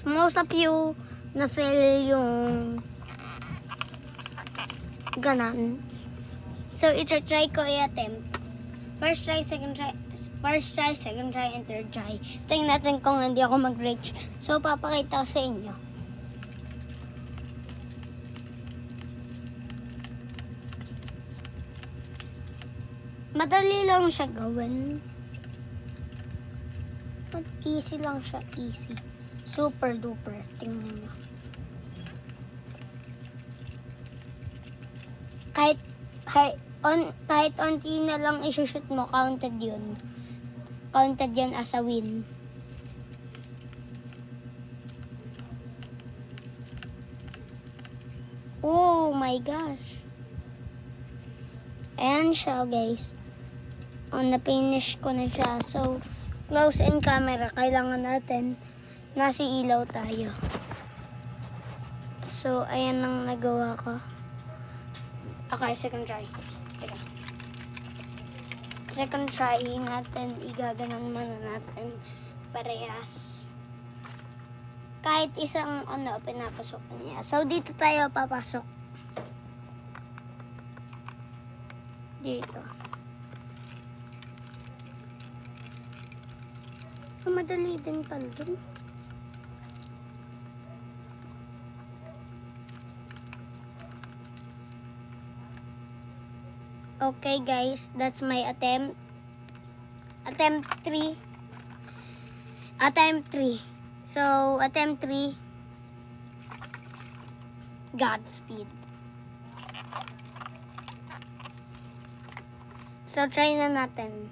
guys, most of you na-fail yung ganon. So, itra-try ko i-attempt. First try, second try, and third try. Tingnan natin kung hindi ako mag-reach. So, papakita ko sa inyo. Madali lang siya gawin. Easy lang siya, easy. Super duper. Tingnan nyo. Kahit onti na lang isushoot mo, counted yun. Counted yun as a win. Oh my gosh. Ayan siya, guys. Na-finish ko na siya. So, close in camera, kailangan natin nasa ilaw tayo. So, ayan ang nagawa ko. Okay, second try. Teka. Second try natin, igaganon muna natin parehas. Kahit isang pinapasok niya. So, dito tayo papasok. Dito. So, madali din pala dun. Okay guys, that's my attempt. Attempt 3. So, attempt 3. Godspeed. So, try na natin.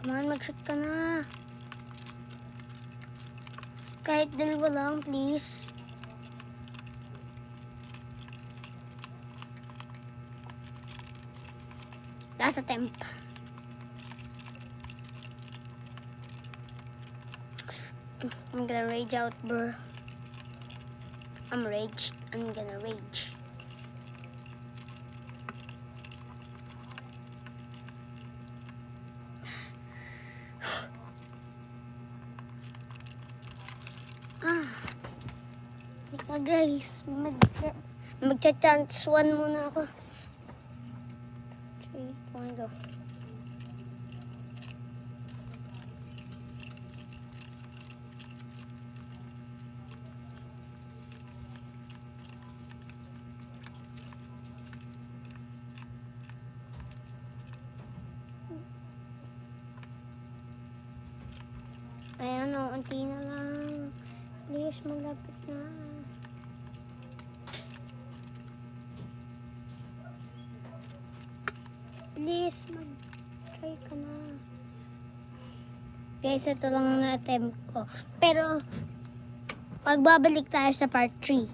Come on, mag-shoot ka na. Kahit dalawa lang, please. Last attempt. I'm gonna rage out, bro. I'm gonna rage. Tika guys, magcha-chance 1 muna ako. 3, 2, 1, go. Ayan o, unti na lang. Please, malapit na. Please, mag-try ka na. Guys, ito lang ang attempt ko. Pero, pagbabalik tayo sa part 3.